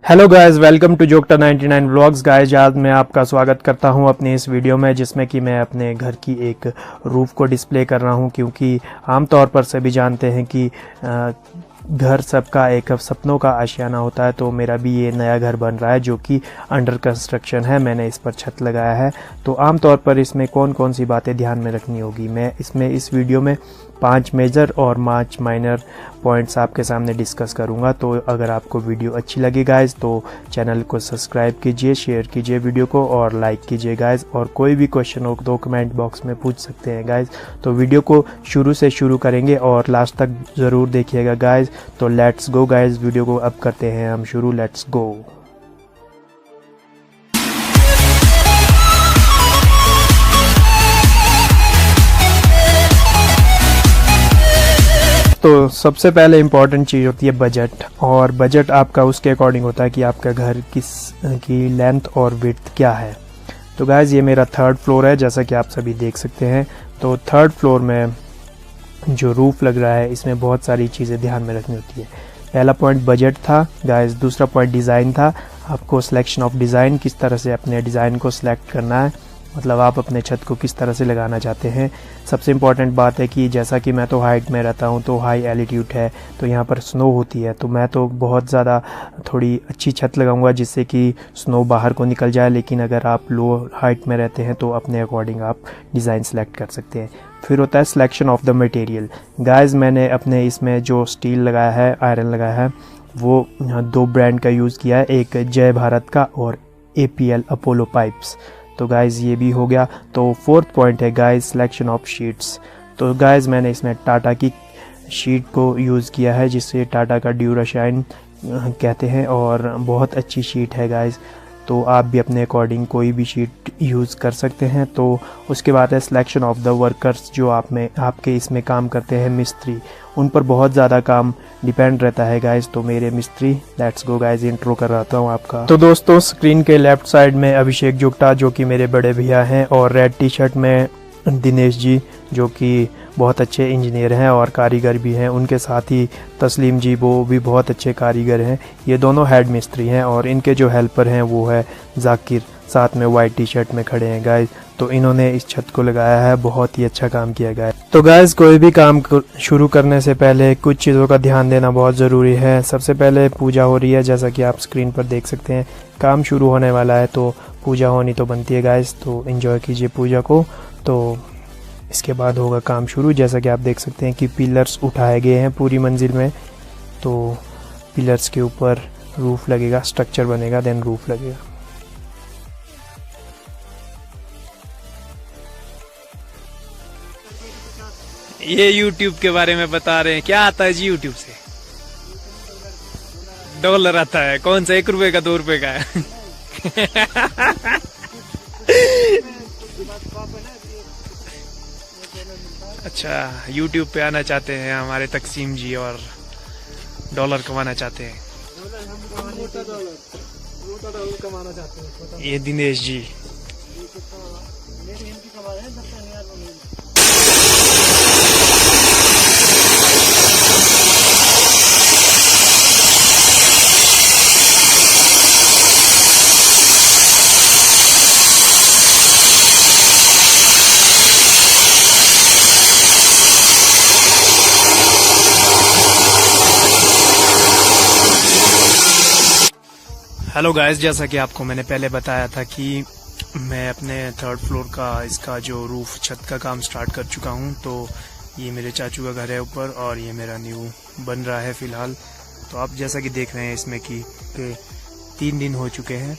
Hello guys, welcome to Jokta 99 vlogs. Guys, आज मैं आपका स्वागत करता हूं अपने इस वीडियो में, जिसमें कि मैं अपने घर की एक रूफ को डिस्प्ले कर रहा हूं, क्योंकि आमतौर पर सभी जानते हैं कि घर सबका एक सपनों का आशियाना होता है। तो मेरा भी ये नया घर बन रहा है जो कि अंडर कंस्ट्रक्शन है। मैंने इस पर छत लगाया है। तो आमतौर पर इसमें कौन कौन सी बातें ध्यान में रखनी होगी, मैं इस वीडियो में 5 मेजर और 5 माइनर पॉइंट्स आपके सामने डिस्कस करूंगा। तो अगर आपको वीडियो अच्छी लगी गाइज तो चैनल को सब्सक्राइब कीजिए, शेयर कीजिए वीडियो को और लाइक कीजिए गाइज। और कोई भी क्वेश्चन हो तो कमेंट बॉक्स में पूछ सकते हैं गाइज। तो वीडियो को शुरू से शुरू करेंगे और लास्ट तक ज़रूर देखिएगा गाइज। तो लेट्स गो गाइज, वीडियो को अब करते हैं हम शुरू। Let's go. तो सबसे पहले इम्पॉर्टेंट चीज़ होती है बजट। और बजट आपका उसके अकॉर्डिंग होता है कि आपका घर किस की लेंथ और विड्थ क्या है। तो गाइज, ये मेरा 3rd फ्लोर है, जैसा कि आप सभी देख सकते हैं। तो 3rd फ्लोर में जो रूफ लग रहा है, इसमें बहुत सारी चीज़ें ध्यान में रखनी होती है। पहला पॉइंट बजट था गाइज। दूसरा पॉइंट डिज़ाइन था। आपको सिलेक्शन ऑफ डिज़ाइन, किस तरह से अपने डिज़ाइन को सिलेक्ट करना है, मतलब आप अपने छत को किस तरह से लगाना चाहते हैं। सबसे इम्पॉर्टेंट बात है कि जैसा कि मैं तो हाइट में रहता हूं, तो हाई एल्टीट्यूड है, तो यहाँ पर स्नो होती है। तो मैं तो बहुत ज़्यादा थोड़ी अच्छी छत लगाऊंगा जिससे कि स्नो बाहर को निकल जाए। लेकिन अगर आप लो हाइट में रहते हैं तो अपने अकॉर्डिंग आप डिज़ाइन सेलेक्ट कर सकते हैं। फिर होता है selection of the material. Guys, मैंने अपने इसमें जो स्टील लगाया है, आयरन लगाया है, वो 2 ब्रांड का यूज़ किया है, एक जय भारत का और APL अपोलो पाइप्स। तो गाइज़, ये भी हो गया। तो 4th पॉइंट है गाइज़ सिलेक्शन ऑफ शीट्स। तो गाइज़, मैंने इसमें टाटा की शीट को यूज़ किया है, जिससे टाटा का ड्यूराशाइन कहते हैं, और बहुत अच्छी शीट है गाइज़। तो आप भी अपने अकॉर्डिंग कोई भी शीट यूज़ कर सकते हैं। तो उसके बाद है सिलेक्शन ऑफ द वर्कर्स, जो आपके इसमें काम करते हैं, मिस्त्री। उन पर बहुत ज़्यादा काम डिपेंड रहता है गाइज। तो मेरे मिस्त्री, लेट्स गो गाइज, इंट्रो कराता हूँ आपका। तो दोस्तों, स्क्रीन के लेफ्ट साइड में अभिषेक जोक्टा, जो कि मेरे बड़े भैया हैं, और रेड टी-शर्ट में दिनेश जी, जो कि बहुत अच्छे इंजीनियर हैं और कारीगर भी हैं। उनके साथ ही तस्लीम जी, वो भी बहुत अच्छे कारीगर हैं। ये दोनों हेड मिस्त्री हैं और इनके जो हेल्पर हैं वो है जाकिर, साथ में वाइट टी-शर्ट में खड़े हैं गाइज। तो इन्होंने इस छत को लगाया है, बहुत ही अच्छा काम किया गया है। तो गाइज, कोई भी काम शुरू करने से पहले कुछ चीज़ों का ध्यान देना बहुत ज़रूरी है। सबसे पहले पूजा हो रही है, जैसा कि आप स्क्रीन पर देख सकते हैं। काम शुरू होने वाला है तो पूजा होनी तो बनती है गाइज। तो एंजॉय कीजिए पूजा को। तो इसके बाद होगा काम शुरू। जैसा कि आप देख सकते हैं कि पिलर्स उठाए गए हैं पूरी मंजिल में। तो पिलर्स के ऊपर रूफ लगेगा, स्ट्रक्चर बनेगा, देन रूफ लगेगा। ये YouTube के बारे में बता रहे हैं। क्या आता है जी YouTube से? डॉलर आता है। कौन सा, 1 रुपए का, 2 रुपए का है? अच्छा, YouTube पे आना चाहते हैं हमारे तकसीम जी और डॉलर कमाना चाहते हैं। ये दिनेश जी। हेलो गाइस, जैसा कि आपको मैंने पहले बताया था कि मैं अपने 3rd फ्लोर का इसका जो रूफ छत का काम स्टार्ट कर चुका हूं। तो ये मेरे चाचू का घर है ऊपर और ये मेरा न्यू बन रहा है फ़िलहाल। तो आप जैसा कि देख रहे हैं इसमें कि 3 दिन हो चुके हैं।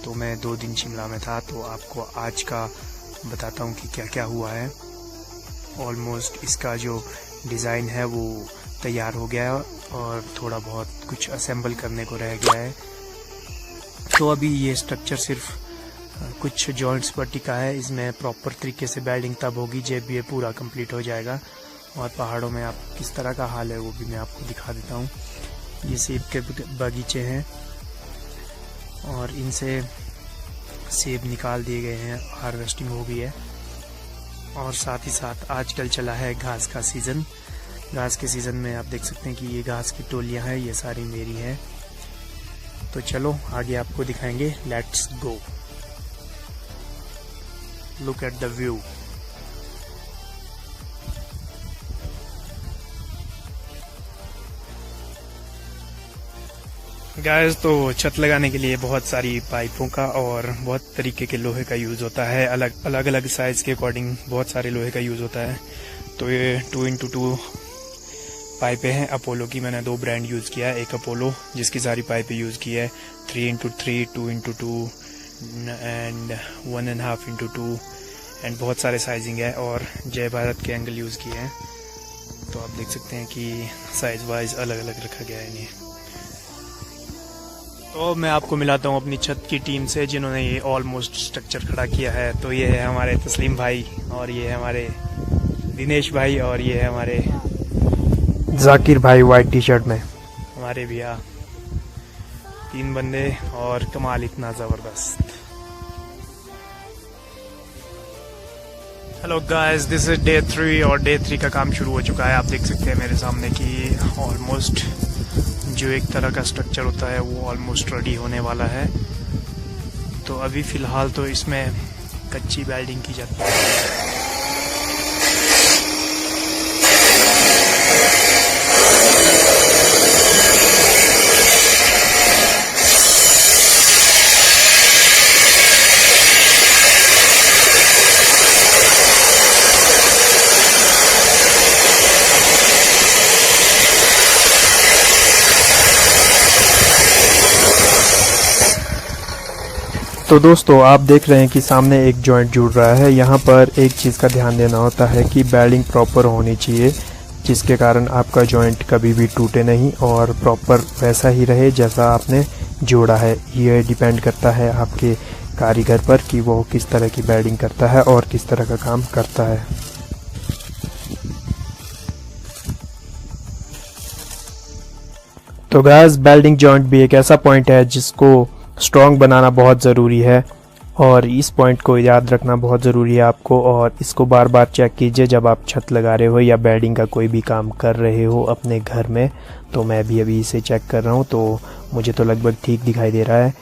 तो मैं 2 दिन शिमला में था। तो आपको आज का बताता हूं कि क्या क्या हुआ है। ऑलमोस्ट इसका जो डिज़ाइन है वो तैयार हो गया है और थोड़ा बहुत कुछ असेंबल करने को रह गया है। तो अभी ये स्ट्रक्चर सिर्फ कुछ जॉइंट्स पर टिका है। इसमें प्रॉपर तरीके से वेल्डिंग तब होगी जब ये पूरा कंप्लीट हो जाएगा। और पहाड़ों में आप किस तरह का हाल है वो भी मैं आपको दिखा देता हूँ। ये सेब के बगीचे हैं और इनसे सेब निकाल दिए गए हैं, हार्वेस्टिंग हो गई है। और साथ ही साथ आजकल चला है घास का सीज़न। घास के सीज़न में आप देख सकते हैं कि ये घास की टोलियां हैं, ये सारी मेरी हैं। तो चलो आगे आपको दिखाएंगे, let's go. Look at the view. Guys, तो छत लगाने के लिए बहुत सारी पाइपों का और बहुत तरीके के लोहे का यूज़ होता है। अलग अलग साइज़ के अकॉर्डिंग बहुत सारे लोहे का यूज़ होता है। तो ये 2x2 पाइपें हैं अपोलो की। मैंने 2 ब्रांड यूज़ किया है। एक अपोलो जिसकी सारी पाइपें यूज़ की है, 3x3, 2x2 and 1.5x2 and बहुत सारे साइजिंग है। और जय भारत के एंगल यूज़ किए हैं। तो आप देख सकते हैं कि साइज़ वाइज अलग अलग रखा गया है इन्हें। तो मैं आपको मिलाता हूँ अपनी छत की टीम से जिन्होंने ये ऑलमोस्ट स्ट्रक्चर खड़ा किया है। तो ये है हमारे तस्लीम भाई, और ये है हमारे दिनेश भाई, और ये है हमारे जाकिर भाई वाइट टी शर्ट में, हमारे भैया। 3 बंदे और कमाल इतना ज़बरदस्त। Hello guys, this is day 3 और डे 3 का काम शुरू हो चुका है। आप देख सकते हैं मेरे सामने कि ऑलमोस्ट जो एक तरह का स्ट्रक्चर होता है वो ऑलमोस्ट रेडी होने वाला है। तो अभी फ़िलहाल तो इसमें कच्ची वेल्डिंग की जाती है। तो दोस्तों, आप देख रहे हैं कि सामने एक जॉइंट जुड़ रहा है। यहाँ पर एक चीज़ का ध्यान देना होता है कि वेल्डिंग प्रॉपर होनी चाहिए, जिसके कारण आपका जॉइंट कभी भी टूटे नहीं और प्रॉपर वैसा ही रहे जैसा आपने जोड़ा है। ये डिपेंड करता है आपके कारीगर पर कि वो किस तरह की वेल्डिंग करता है और किस तरह का काम करता है। तो गाइस, वेल्डिंग जॉइंट भी एक ऐसा पॉइंट है जिसको स्ट्रॉन्ग बनाना बहुत ज़रूरी है, और इस पॉइंट को याद रखना बहुत ज़रूरी है आपको। और इसको बार बार चेक कीजिए जब आप छत लगा रहे हो या वेल्डिंग का कोई भी काम कर रहे हो अपने घर में। तो मैं भी अभी इसे चेक कर रहा हूँ, तो मुझे तो लगभग ठीक दिखाई दे रहा है।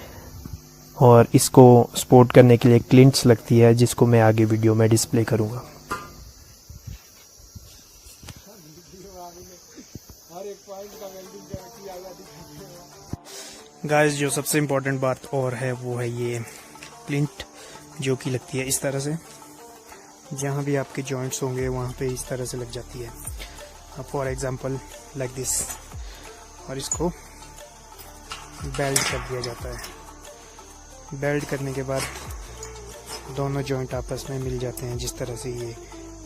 और इसको सपोर्ट करने के लिए क्लिंट्स लगती है, जिसको मैं आगे वीडियो में डिस्प्ले करूँगा। गाइस, जो सबसे इम्पोर्टेंट बात और है वो है ये प्लिंट, जो कि लगती है इस तरह से। जहाँ भी आपके जॉइंट्स होंगे वहाँ पे इस तरह से लग जाती है, फॉर एग्जांपल लाइक दिस। और इसको बेल्ट कर दिया जाता है। बेल्ट करने के बाद दोनों जॉइंट आपस में मिल जाते हैं। जिस तरह से ये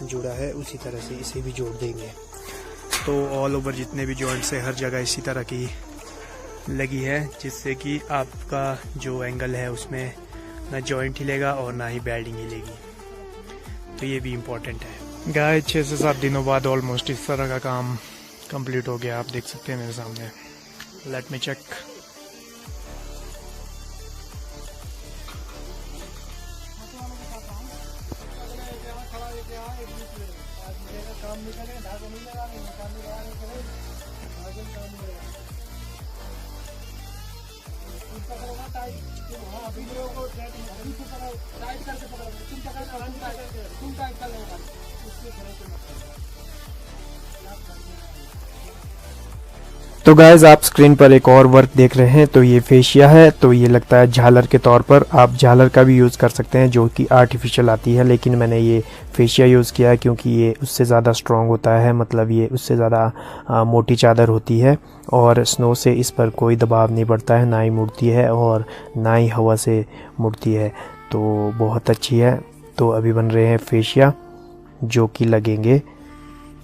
जुड़ा है उसी तरह से इसे भी जोड़ देंगे। तो ऑल ओवर जितने भी जॉइंट्स है हर जगह इसी तरह की लगी है, जिससे कि आपका जो एंगल है उसमें ना जॉइंट हिलेगा और ना ही बेल्डिंग हिलेगी। तो ये भी इम्पोर्टेंट है। गाइस, 6 से 7 दिनों बाद ऑलमोस्ट इस तरह का काम कंप्लीट हो गया। आप देख सकते हैं मेरे सामने। Let me check. तो गाइज, आप स्क्रीन पर एक और वर्क देख रहे हैं। तो ये फेशिया है। तो ये लगता है झालर के तौर पर। आप झालर का भी यूज़ कर सकते हैं जो कि आर्टिफिशियल आती है, लेकिन मैंने ये फेशिया यूज़ किया है क्योंकि ये उससे ज़्यादा स्ट्रॉन्ग होता है। मतलब ये उससे ज़्यादा मोटी चादर होती है और स्नो से इस पर कोई दबाव नहीं पड़ता है, ना ही मुड़ती है और ना ही हवा से मुड़ती है। तो बहुत अच्छी है। तो अभी बन रहे हैं फेशिया जो कि लगेंगे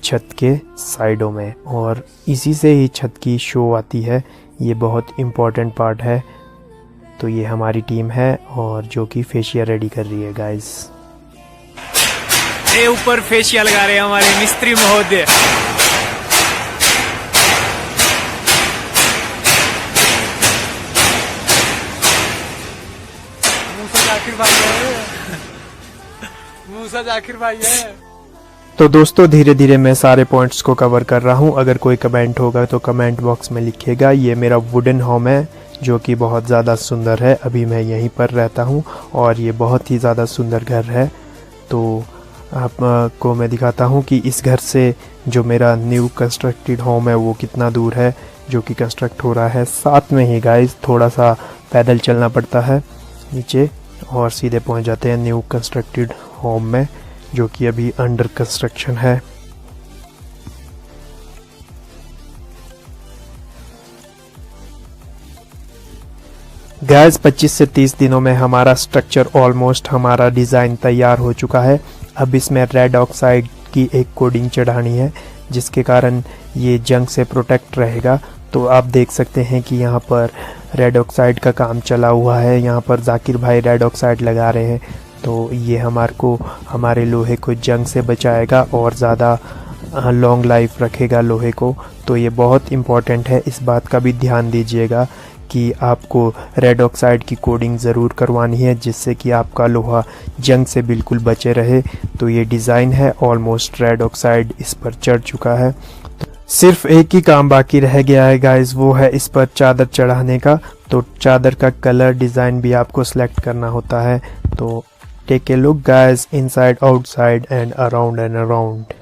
छत के साइडों में, और इसी से ही छत की शो आती है। ये बहुत इम्पोर्टेंट पार्ट है। तो ये हमारी टीम है और जो कि फेशिया रेडी कर रही है गाइस। ये ऊपर फेशिया लगा रहे हैं हमारे मिस्त्री महोदय। मूसा जाकिर भाई है। मूसा जाकिर भाई है। तो दोस्तों धीरे धीरे मैं सारे पॉइंट्स को कवर कर रहा हूँ। अगर कोई कमेंट होगा तो कमेंट बॉक्स में लिखिएगा। ये मेरा वुडन होम है जो कि बहुत ज़्यादा सुंदर है। अभी मैं यहीं पर रहता हूँ और ये बहुत ही ज़्यादा सुंदर घर है। तो आपको मैं दिखाता हूँ कि इस घर से जो मेरा न्यू कंस्ट्रक्टेड होम है वो कितना दूर है, जो कि कंस्ट्रक्ट हो रहा है। साथ में ही गाइस थोड़ा सा पैदल चलना पड़ता है नीचे और सीधे पहुँच जाते हैं न्यू कंस्ट्रक्टेड होम में, जो कि अभी अंडर कंस्ट्रक्शन है। गाइस 25 से 30 दिनों में हमारा स्ट्रक्चर ऑलमोस्ट हमारा डिज़ाइन तैयार हो चुका है। अब इसमें रेड ऑक्साइड की एक कोडिंग चढ़ानी है जिसके कारण ये जंग से प्रोटेक्ट रहेगा। तो आप देख सकते हैं कि यहाँ पर रेड ऑक्साइड का काम चला हुआ है। यहाँ पर जाकिर भाई रेड ऑक्साइड लगा रहे हैं। तो ये हमारे लोहे को जंग से बचाएगा और ज़्यादा लॉन्ग लाइफ रखेगा लोहे को। तो ये बहुत इम्पॉर्टेंट है, इस बात का भी ध्यान दीजिएगा कि आपको रेड ऑक्साइड की कोडिंग ज़रूर करवानी है जिससे कि आपका लोहा जंग से बिल्कुल बचे रहे। तो ये डिज़ाइन है, ऑलमोस्ट रेड ऑक्साइड इस पर चढ़ चुका है। तो सिर्फ एक ही काम बाकी रह गया है गाइस, वो है इस पर चादर चढ़ाने का। तो चादर का कलर डिज़ाइन भी आपको सेलेक्ट करना होता है। तो take a look guys inside, outside and around.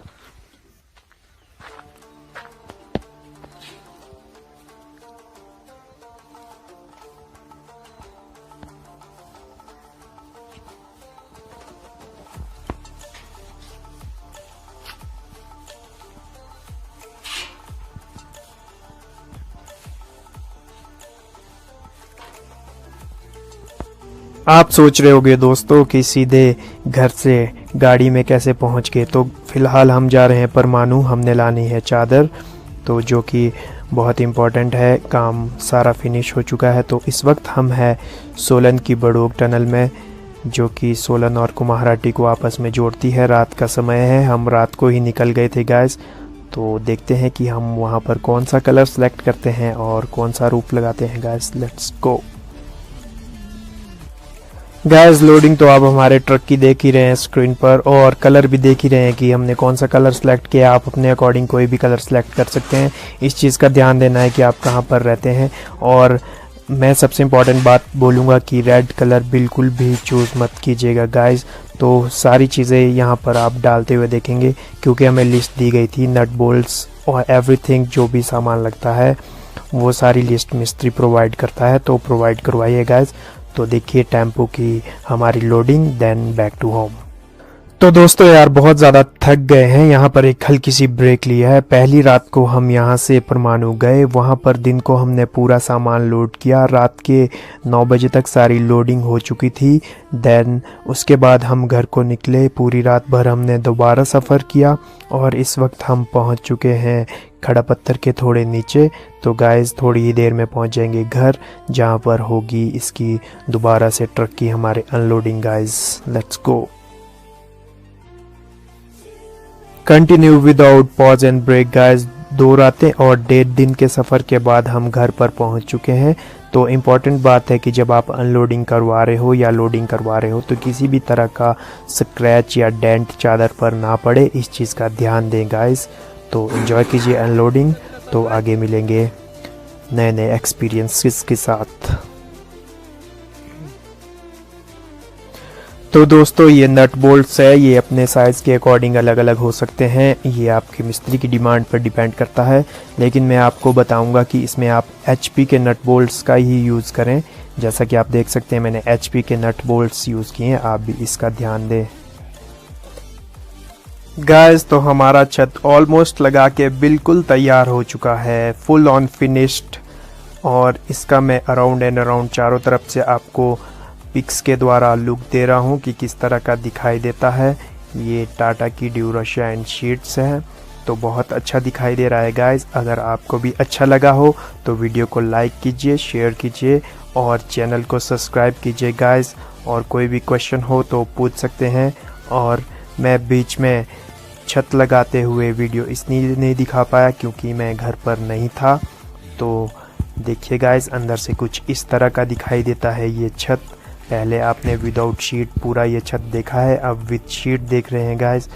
आप सोच रहे होंगे दोस्तों कि सीधे घर से गाड़ी में कैसे पहुंच गए। तो फिलहाल हम जा रहे हैं परमाणु, हमने लानी है चादर, तो जो कि बहुत इम्पोर्टेंट है। काम सारा फिनिश हो चुका है। तो इस वक्त हम हैं सोलन की बड़ोग टनल में, जो कि सोलन और कुम्हाराटी को आपस में जोड़ती है। रात का समय है, हम रात को ही निकल गए थे गाइस। तो देखते हैं कि हम वहाँ पर कौन सा कलर सेलेक्ट करते हैं और कौन सा रूफ लगाते हैं guys. Let's go guys. Loading तो आप हमारे ट्रक की देख ही रहे हैं स्क्रीन पर, और कलर भी देख ही रहे हैं कि हमने कौन सा कलर सेलेक्ट किया। आप अपने अकॉर्डिंग कोई भी कलर सेलेक्ट कर सकते हैं। इस चीज़ का ध्यान देना है कि आप कहाँ पर रहते हैं। और मैं सबसे इम्पॉर्टेंट बात बोलूँगा कि रेड कलर बिल्कुल भी चूज़ मत कीजिएगा गाइस। तो सारी चीज़ें यहाँ पर आप डालते हुए देखेंगे, क्योंकि हमें लिस्ट दी गई थी, नट बोल्ट्स और एवरीथिंग जो भी सामान लगता है वो सारी लिस्ट मिस्त्री प्रोवाइड करता है। तो प्रोवाइड करवाइए गाइस। तो देखिए टेम्पो की हमारी loading, then back to home. तो दोस्तों यार बहुत ज़्यादा थक गए हैं, यहाँ पर एक हल्की सी ब्रेक लिया है। पहली रात को हम यहाँ से परमाणु गए, वहाँ पर दिन को हमने पूरा सामान लोड किया। रात के 9 बजे तक सारी लोडिंग हो चुकी थी। देन उसके बाद हम घर को निकले। पूरी रात भर हमने दोबारा सफ़र किया और इस वक्त हम पहुँच चुके हैं खड़ा पत्थर के थोड़े नीचे। तो गाइस थोड़ी ही देर में पहुँच जाएंगे घर, जहाँ पर होगी इसकी दोबारा से ट्रक की हमारे unloading guys. Let's go. Continue without pause and break guys. 2 रातें और 1.5 दिन के सफ़र के बाद हम घर पर पहुंच चुके हैं। तो इम्पॉर्टेंट बात है कि जब आप अनलोडिंग करवा रहे हो या लोडिंग करवा रहे हो तो किसी भी तरह का स्क्रैच या डेंट चादर पर ना पड़े, इस चीज़ का ध्यान दें गाइस। तो एंजॉय कीजिए अनलोडिंग। तो आगे मिलेंगे नए नए एक्सपीरियंसेस के साथ। तो दोस्तों ये नट बोल्ट्स है, ये अपने साइज़ के अकॉर्डिंग अलग अलग हो सकते हैं। ये आपके मिस्त्री की डिमांड पर डिपेंड करता है, लेकिन मैं आपको बताऊंगा कि इसमें आप HP के नट बोल्ट्स का ही यूज़ करें। जैसा कि आप देख सकते हैं मैंने HP के नट बोल्ट्स यूज़ किए हैं, आप भी इसका ध्यान दें गाइस। तो हमारा छत ऑलमोस्ट लगा के बिल्कुल तैयार हो चुका है, फुल ऑन फिनिश्ड। और इसका मैं अराउंड एंड अराउंड चारों तरफ से आपको पिक्स के द्वारा लुक दे रहा हूँ कि किस तरह का दिखाई देता है। ये टाटा की ड्यूराशाइन शीट्स है, तो बहुत अच्छा दिखाई दे रहा है गाइस। अगर आपको भी अच्छा लगा हो तो वीडियो को लाइक कीजिए, शेयर कीजिए और चैनल को सब्सक्राइब कीजिए गाइस। और कोई भी क्वेश्चन हो तो पूछ सकते हैं। और मैं बीच में छत लगाते हुए वीडियो इसलिए नहीं दिखा पाया क्योंकि मैं घर पर नहीं था। तो देखिए गाइस अंदर से कुछ इस तरह का दिखाई देता है ये छत। पहले आपने विदाउट शीट पूरा ये छत देखा है, अब विद शीट देख रहे हैं गाइस।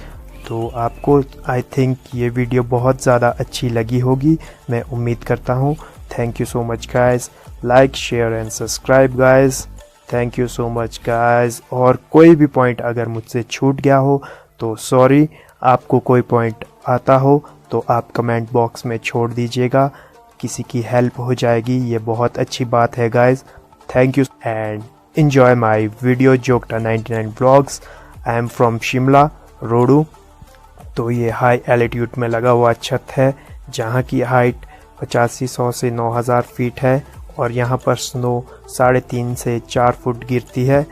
तो आपको आई थिंक ये वीडियो बहुत ज़्यादा अच्छी लगी होगी, मैं उम्मीद करता हूँ। Thank you so much guys, like share and subscribe guys, thank you so much guys. और कोई भी पॉइंट अगर मुझसे छूट गया हो तो सॉरी, आपको कोई पॉइंट आता हो तो आप कमेंट बॉक्स में छोड़ दीजिएगा, किसी की हेल्प हो जाएगी, ये बहुत अच्छी बात है guys. Thank you and enjoy my video Jokta 99 vlogs। I am from Shimla Rohru. तो ये हाई एल्टीट्यूड में लगा हुआ छत है जहाँ की हाइट 8500 से 9000 फीट है और यहाँ पर स्नो 3.5 से 4 फुट गिरती है।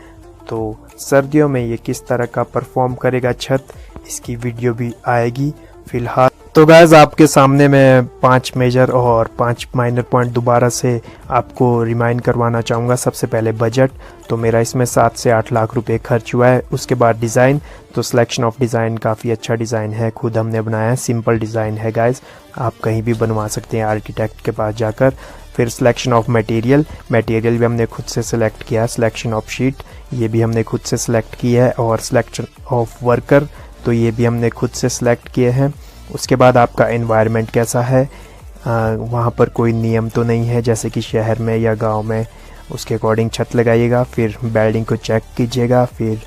तो सर्दियों में ये किस तरह का परफॉर्म करेगा छत, इसकी वीडियो भी आएगी। फिलहाल तो गाइस आपके सामने मैं 5 मेजर और 5 माइनर पॉइंट दोबारा से आपको रिमाइंड करवाना चाहूँगा। सबसे पहले बजट, तो मेरा इसमें 7 से 8 लाख रुपए खर्च हुआ है। उसके बाद डिज़ाइन, तो सिलेक्शन ऑफ डिज़ाइन काफ़ी अच्छा डिज़ाइन है, खुद हमने बनाया है, सिंपल डिज़ाइन है गाइस, आप कहीं भी बनवा सकते हैं आर्किटेक्ट के पास जाकर। फिर सिलेक्शन ऑफ मटेरियल, मटेरियल भी हमने खुद से सिलेक्ट किया है। सिलेक्शन ऑफ शीट, ये भी हमने खुद से सिलेक्ट की है। और सिलेक्शन ऑफ वर्कर, तो ये भी हमने खुद से सिलेक्ट किए हैं। उसके बाद आपका एनवायरनमेंट कैसा है, वहाँ पर कोई नियम तो नहीं है जैसे कि शहर में या गांव में, उसके अकॉर्डिंग छत लगाइएगा। फिर बेल्डिंग को चेक कीजिएगा, फिर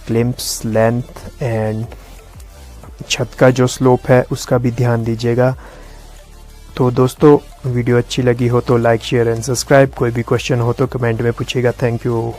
क्लिम्प्स, लेंथ एंड छत का जो स्लोप है उसका भी ध्यान दीजिएगा। तो दोस्तों वीडियो अच्छी लगी हो तो लाइक शेयर एंड सब्सक्राइब। कोई भी क्वेश्चन हो तो कमेंट में पूछिएगा। Thank you.